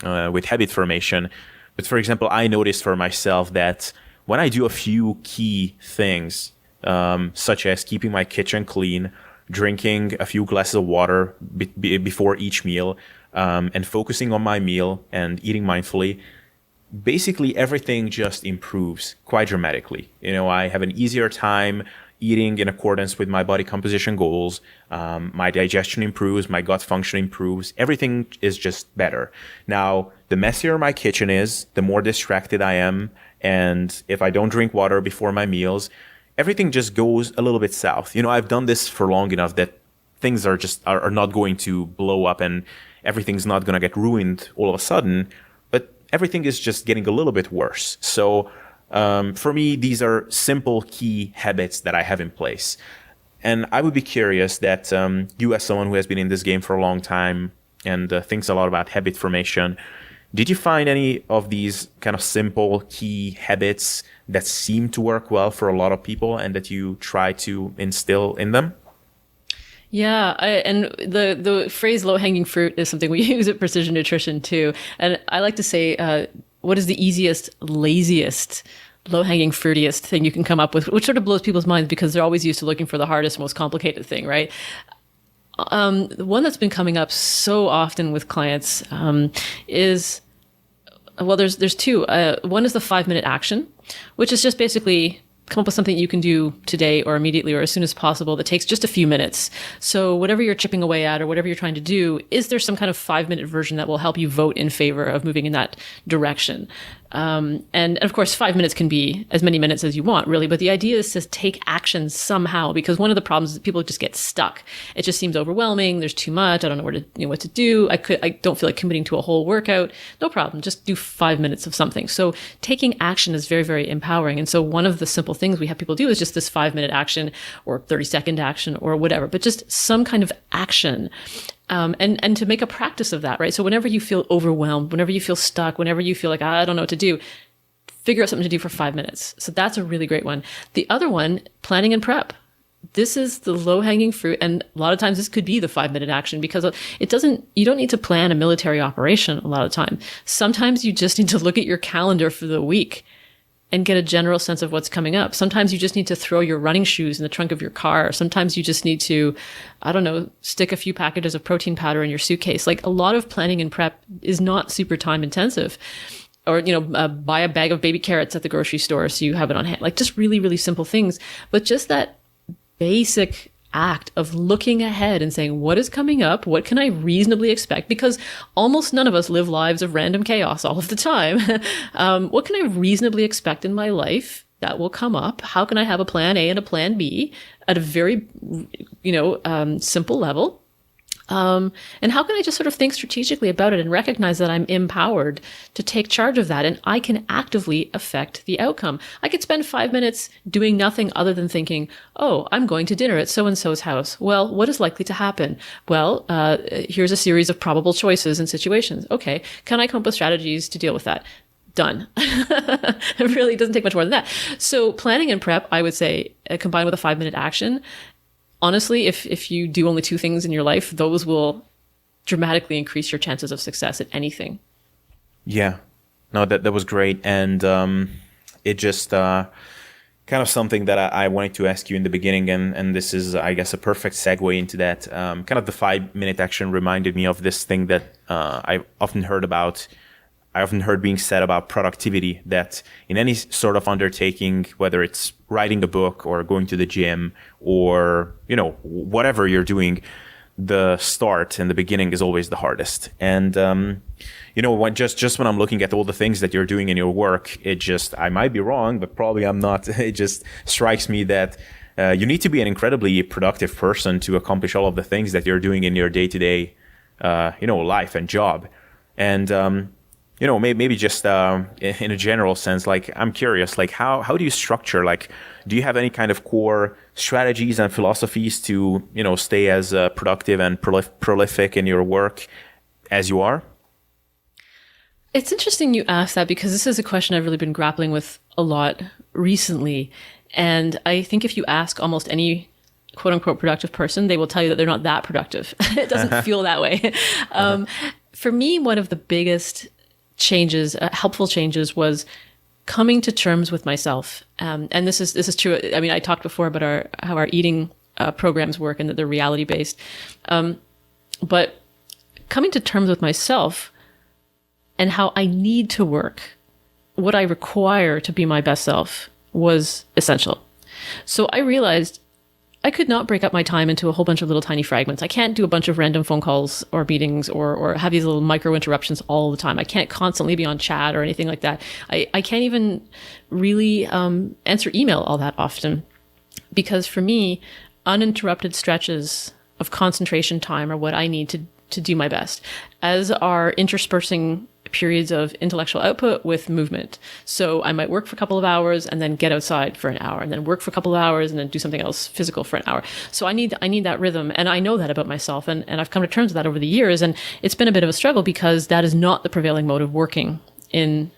with habit formation. But for example, I noticed for myself that when I do a few key things, such as keeping my kitchen clean, drinking a few glasses of water before each meal, and focusing on my meal and eating mindfully, basically everything just improves quite dramatically. You know, I have an easier time eating in accordance with my body composition goals. My digestion improves, my gut function improves. Everything is just better. Now, the messier my kitchen is, the more distracted I am. And if I don't drink water before my meals, everything just goes a little bit south. You know, I've done this for long enough that things are not going to blow up and everything's not going to get ruined all of a sudden, but everything is just getting a little bit worse. So for me, these are simple key habits that I have in place. And I would be curious that you, as someone who has been in this game for a long time and thinks a lot about habit formation, did you find any of these kind of simple key habits that seem to work well for a lot of people and that you try to instill in them? Yeah, and the phrase low-hanging fruit is something we use at Precision Nutrition too. And I like to say, what is the easiest, laziest, low-hanging fruitiest thing you can come up with, which sort of blows people's minds because they're always used to looking for the hardest, most complicated thing, right? The one that's been coming up so often with clients is, well, there's two. One is the 5-minute action, which is just basically come up with something you can do today or immediately or as soon as possible that takes just a few minutes. So whatever you're chipping away at or whatever you're trying to do, is there some kind of 5-minute version that will help you vote in favor of moving in that direction? And of course, 5 minutes can be as many minutes as you want, really. But the idea is to take action somehow, because one of the problems is that people just get stuck. It just seems overwhelming. There's too much. I don't know what to do. I don't feel like committing to a whole workout. No problem. Just do 5 minutes of something. So taking action is very, very empowering. And so one of the simple things we have people do is just this 5-minute action or 30-second action or whatever, but just some kind of action. And to make a practice of that, right? So whenever you feel overwhelmed, whenever you feel stuck, whenever you feel like, I don't know what to do, figure out something to do for 5 minutes. So that's a really great one. The other one, planning and prep. This is the low-hanging fruit. And a lot of times this could be the 5-minute action because you don't need to plan a military operation a lot of the time. Sometimes you just need to look at your calendar for the week and get a general sense of what's coming up. Sometimes you just need to throw your running shoes in the trunk of your car. Sometimes you just need to, I don't know, stick a few packages of protein powder in your suitcase. Like, a lot of planning and prep is not super time intensive. Or, buy a bag of baby carrots at the grocery store so you have it on hand. Like, just really, really simple things. But just that basic act of looking ahead and saying, what is coming up? What can I reasonably expect? Because almost none of us live lives of random chaos all of the time. What can I reasonably expect in my life that will come up? How can I have a plan A and a plan B at a very, simple level? And how can I just sort of think strategically about it and recognize that I'm empowered to take charge of that and I can actively affect the outcome? I could spend 5 minutes doing nothing other than thinking, oh, I'm going to dinner at so-and-so's house. Well, what is likely to happen? Well, here's a series of probable choices and situations. Okay, can I come up with strategies to deal with that? Done. It really doesn't take much more than that. So planning and prep, I would say, combined with a 5-minute action, honestly, if you do only 2 things in your life, those will dramatically increase your chances of success at anything. Yeah, no, that was great. And it just kind of something that I wanted to ask you in the beginning. And this is, I guess, a perfect segue into that. Kind of the 5-minute action reminded me of this thing that I often heard being said about productivity, that in any sort of undertaking, whether it's writing a book or going to the gym or, whatever you're doing, the start and the beginning is always the hardest. And, when when I'm looking at all the things that you're doing in your work, I might be wrong, but probably I'm not. It just strikes me that you need to be an incredibly productive person to accomplish all of the things that you're doing in your day-to-day, life and job. And, maybe just in a general sense, like, I'm curious, like, how do you structure, like, do you have any kind of core strategies and philosophies to, stay as productive and prolific in your work as you are? It's interesting you ask that, because this is a question I've really been grappling with a lot recently. And I think if you ask almost any quote unquote productive person, they will tell you that they're not that productive. It doesn't feel that way. For me, one of the biggest changes, helpful changes, was coming to terms with myself. And this is true. I mean, I talked before about how our eating programs work and that they're reality based. But coming to terms with myself and how I need to work, what I require to be my best self, was essential. So I realized I could not break up my time into a whole bunch of little tiny fragments. I can't do a bunch of random phone calls or meetings or have these little micro interruptions all the time. I can't constantly be on chat or anything like that. I can't even really answer email all that often, because for me, uninterrupted stretches of concentration time are what I need to do my best, as are interspersing periods of intellectual output with movement. So I might work for a couple of hours and then get outside for an hour, and then work for a couple of hours and then do something else physical for an hour. So I need that rhythm, and I know that about myself, and I've come to terms with that over the years. And it's been a bit of a struggle, because that is not the prevailing mode of working in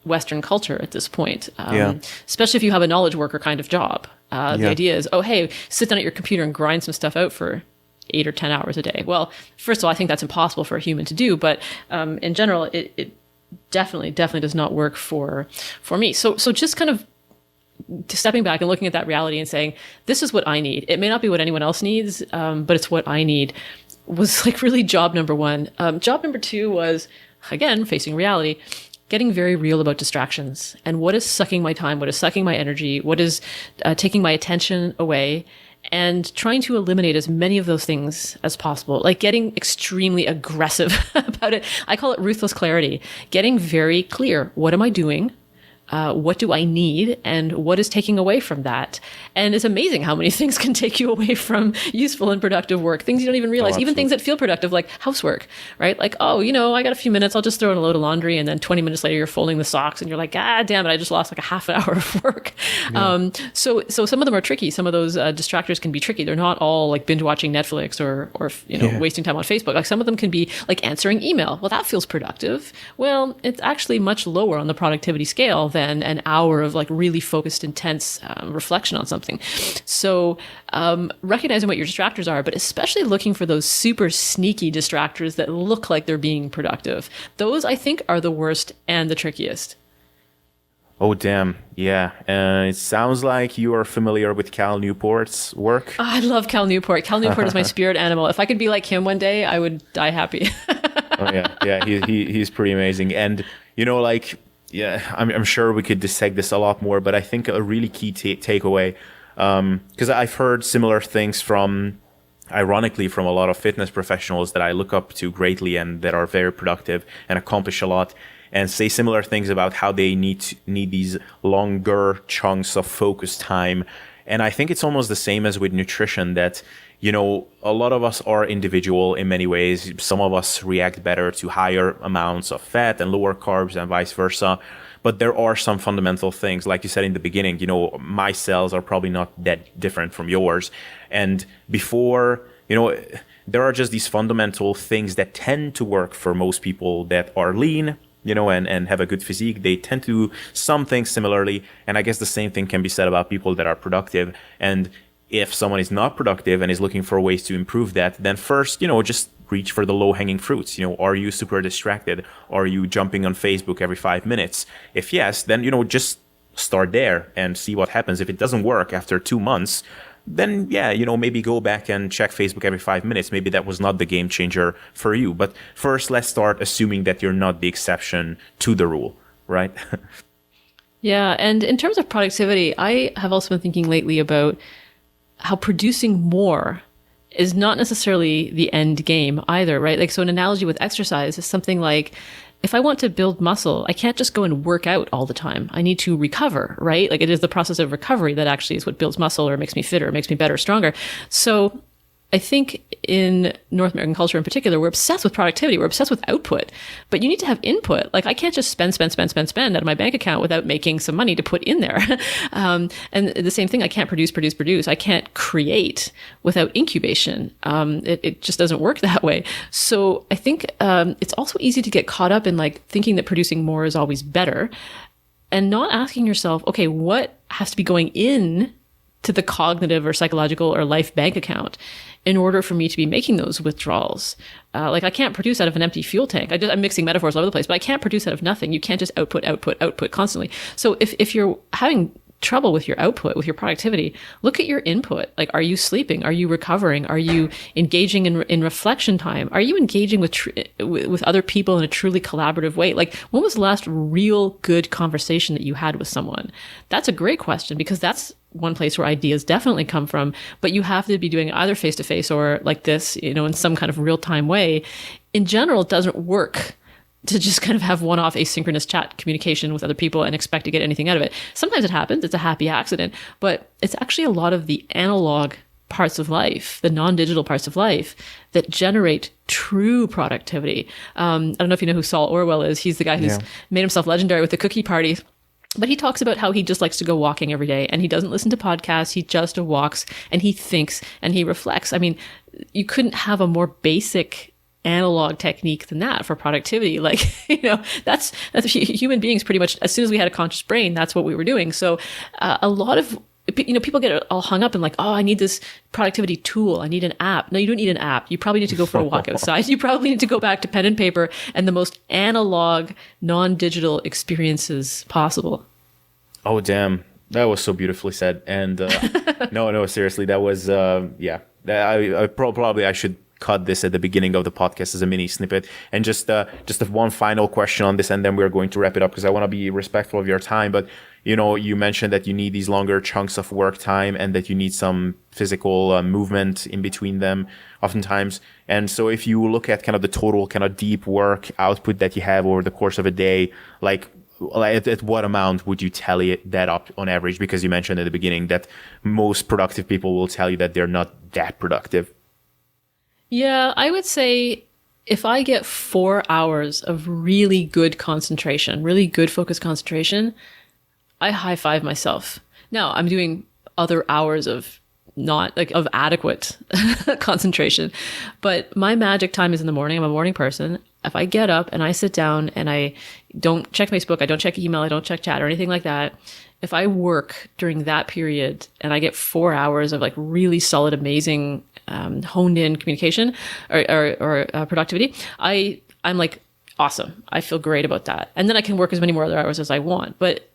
Western culture at this point. Especially if you have a knowledge worker kind of job. The idea is, oh, hey, sit down at your computer and grind some stuff out for 8 or 10 hours a day. Well, first of all, I think that's impossible for a human to do, but in general, it definitely does not work for me. So just kind of stepping back and looking at that reality and saying, this is what I need. It may not be what anyone else needs, but it's what I need, was like really job number 1. Job number 2 was, again, facing reality, getting very real about distractions and what is sucking my time, what is sucking my energy, what is taking my attention away, and trying to eliminate as many of those things as possible, like getting extremely aggressive about it. I call it ruthless clarity, getting very clear. What am I doing? What do I need, and what is taking away from that? And it's amazing how many things can take you away from useful and productive work, things you don't even realize, even things that feel productive, like housework, right? Like, oh, I got a few minutes, I'll just throw in a load of laundry, and then 20 minutes later you're folding the socks and you're like, ah, damn it, I just lost like a half an hour of work. Yeah. So some of them are tricky. Some of those distractors can be tricky. They're not all like binge watching Netflix or wasting time on Facebook. Like, some of them can be like answering email. Well, that feels productive. Well, it's actually much lower on the productivity scale than an hour of like really focused, intense reflection on something. So recognizing what your distractors are, but especially looking for those super sneaky distractors that look like they're being productive. Those, I think, are the worst and the trickiest. Oh, damn. Yeah. It sounds like you are familiar with Cal Newport's work. Oh, I love Cal Newport. Cal Newport is my spirit animal. If I could be like him one day, I would die happy. Oh, yeah. Yeah, he's pretty amazing. And, I'm sure we could dissect this a lot more, but I think a really key takeaway, because I've heard similar things ironically, from a lot of fitness professionals that I look up to greatly and that are very productive and accomplish a lot, and say similar things about how they need these longer chunks of focus time. And I think it's almost the same as with nutrition, that, a lot of us are individual in many ways. Some of us react better to higher amounts of fat and lower carbs and vice versa. But there are some fundamental things, like you said in the beginning, my cells are probably not that different from yours. And before, there are just these fundamental things that tend to work for most people that are lean, and have a good physique. They tend to do some things similarly. And I guess the same thing can be said about people that are productive. And if someone is not productive and is looking for ways to improve that, then first, just reach for the low-hanging fruits. Are you super distracted? Are you jumping on Facebook every 5 minutes? If yes, then, just start there and see what happens. If it doesn't work after 2 months, then maybe go back and check Facebook every 5 minutes. Maybe that was not the game changer for you. But first, let's start assuming that you're not the exception to the rule, right? Yeah. And in terms of productivity, I have also been thinking lately about how producing more is not necessarily the end game either, right? Like, so an analogy with exercise is something like, if I want to build muscle, I can't just go and work out all the time. I need to recover, right? Like, it is the process of recovery that actually is what builds muscle or makes me fitter, makes me better, stronger. So I think in North American culture in particular, we're obsessed with productivity. We're obsessed with output, but you need to have input. Like, I can't just spend out of my bank account without making some money to put in there. And the same thing, I can't produce. I can't create without incubation. It just doesn't work that way. So I think it's also easy to get caught up in like thinking that producing more is always better and not asking yourself, okay, what has to be going in to the cognitive or psychological or life bank account in order for me to be making those withdrawals. Like, I can't produce out of an empty fuel tank. I'm mixing metaphors all over the place, but I can't produce out of nothing. You can't just output constantly. So if you're having trouble with your output, with your productivity, look at your input. Like, are you sleeping? Are you recovering? Are you engaging in reflection time? Are you engaging with other people in a truly collaborative way? Like, when was the last real good conversation that you had with someone? That's a great question, because that's one place where ideas definitely come from, but you have to be doing it either face to face or like this, in some kind of real time way. In general, it doesn't work to just kind of have one-off asynchronous chat communication with other people and expect to get anything out of it. Sometimes it happens, it's a happy accident, but it's actually a lot of the analog parts of life, the non-digital parts of life, that generate true productivity. I don't know if you know who Saul Orwell is. He's the guy who's made himself legendary with the cookie party. But he talks about how he just likes to go walking every day, and he doesn't listen to podcasts. He just walks and he thinks and he reflects. I mean, you couldn't have a more basic analog technique than that for productivity. Like, that's human beings pretty much, as soon as we had a conscious brain, that's what we were doing. So a lot of, people get all hung up and like, oh, I need this productivity tool. I need an app. No, you don't need an app. You probably need to go for a walk outside. You probably need to go back to pen and paper and the most analog, non-digital experiences possible. Oh, damn. That was so beautifully said. And no, seriously, that was, I should cut this at the beginning of the podcast as a mini snippet. And just one final question on this, and then we're going to wrap it up because I want to be respectful of your time. But, you mentioned that you need these longer chunks of work time and that you need some physical movement in between them oftentimes. And so if you look at kind of the total kind of deep work output that you have over the course of a day, like at what amount would you tally that up on average? Because you mentioned at the beginning that most productive people will tell you that they're not that productive. Yeah, I would say if I get 4 hours of really good concentration, really good focused concentration, I high five myself. Now, I'm doing other hours of of adequate concentration, but my magic time is in the morning. I'm a morning person. If I get up and I sit down and I don't check Facebook, I don't check email, I don't check chat or anything like that, if I work during that period and I get 4 hours of like really solid, amazing, honed in communication or productivity, I'm like, awesome. I feel great about that. And then I can work as many more other hours as I want. But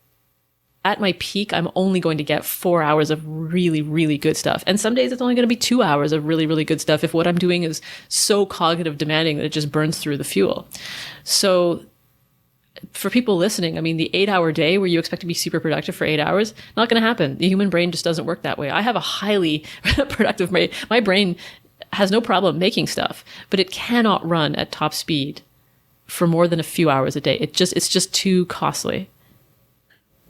at my peak, I'm only going to get 4 hours of really, really good stuff. And some days it's only going to be 2 hours of really, really good stuff if what I'm doing is so cognitive demanding that it just burns through the fuel. So for people listening, I mean, the 8-hour day where you expect to be super productive for 8 hours, not going to happen. The human brain just doesn't work that way. I have a highly productive brain. My brain has no problem making stuff, but it cannot run at top speed for more than a few hours a day. It's just too costly.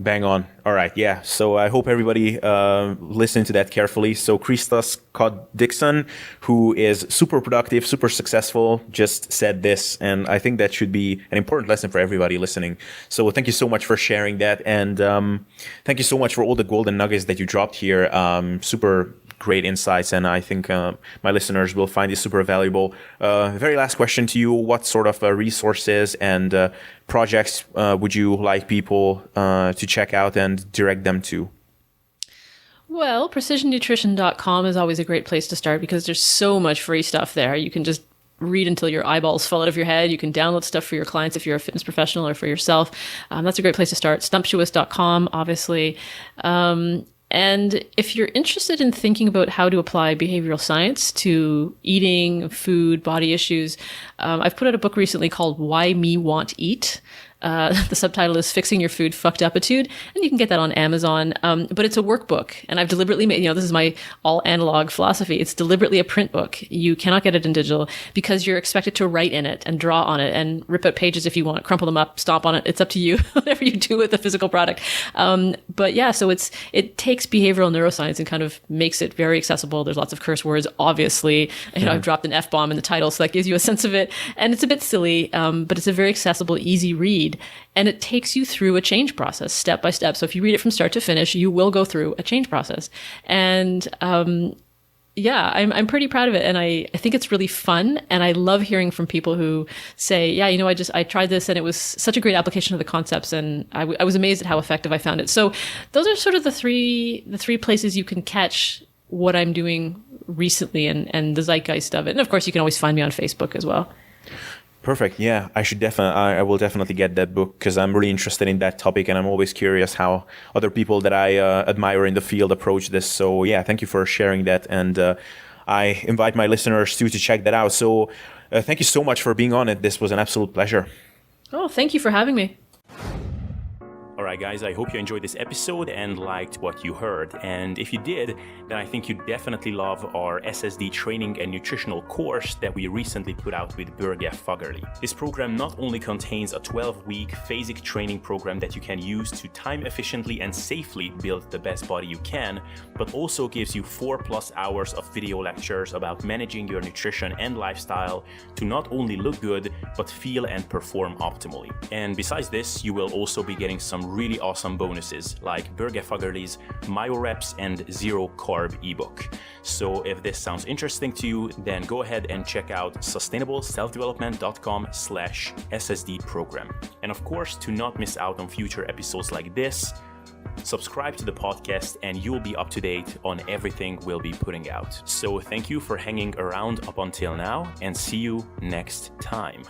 Bang on. All right. Yeah. So I hope everybody listened to that carefully. So Krista Scott Dixon, who is super productive, super successful, just said this. And I think that should be an important lesson for everybody listening. So thank you so much for sharing that. And thank you so much for all the golden nuggets that you dropped here. Super great insights, and I think my listeners will find this super valuable. Very last question to you: what sort of resources and projects would you like people to check out and direct them to? Well, precisionnutrition.com is always a great place to start because there's so much free stuff there. You can just read until your eyeballs fall out of your head. You can download stuff for your clients if you're a fitness professional or for yourself. That's a great place to start. Stumptuous.com, obviously. And if you're interested in thinking about how to apply behavioral science to eating, food, body issues, I've put out a book recently called Why Me Want Eat. The subtitle is Fixing Your Food Fucked Upitude, and you can get that on Amazon. But it's a workbook, and I've deliberately made, this is my all analog philosophy. It's deliberately a print book. You cannot get it in digital because you're expected to write in it and draw on it and rip out pages if you want, crumple them up, stomp on it. It's up to you, whatever you do with the physical product. But yeah, so it takes behavioral neuroscience and kind of makes it very accessible. There's lots of curse words, obviously. I've dropped an F-bomb in the title, so that gives you a sense of it. And it's a bit silly, but it's a very accessible, easy read. And it takes you through a change process step by step. So if you read it from start to finish, you will go through a change process. And I'm pretty proud of it. And I think it's really fun. And I love hearing from people who say, I tried this and it was such a great application of the concepts. And I was amazed at how effective I found it. So those are sort of the three places you can catch what I'm doing recently and the zeitgeist of it. And of course, you can always find me on Facebook as well. Perfect. Yeah, I will definitely get that book because I'm really interested in that topic, and I'm always curious how other people that I admire in the field approach this. So yeah, thank you for sharing that, and I invite my listeners to check that out. So thank you so much for being on it. This was an absolute pleasure. Oh, thank you for having me. All right, guys, I hope you enjoyed this episode and liked what you heard. And if you did, then I think you'd definitely love our SSD training and nutritional course that we recently put out with Børge Fagerli. This program not only contains a 12-week phasic training program that you can use to time efficiently and safely build the best body you can, but also gives you 4+ hours of video lectures about managing your nutrition and lifestyle to not only look good, but feel and perform optimally. And besides this, you will also be getting some really awesome bonuses like Børge Fagerli's MyoReps and Zero Carb ebook. So if this sounds interesting to you, then go ahead and check out sustainableselfdevelopment.com/SSD program. And of course, to not miss out on future episodes like this, subscribe to the podcast and you'll be up to date on everything we'll be putting out. So thank you for hanging around up until now, and see you next time.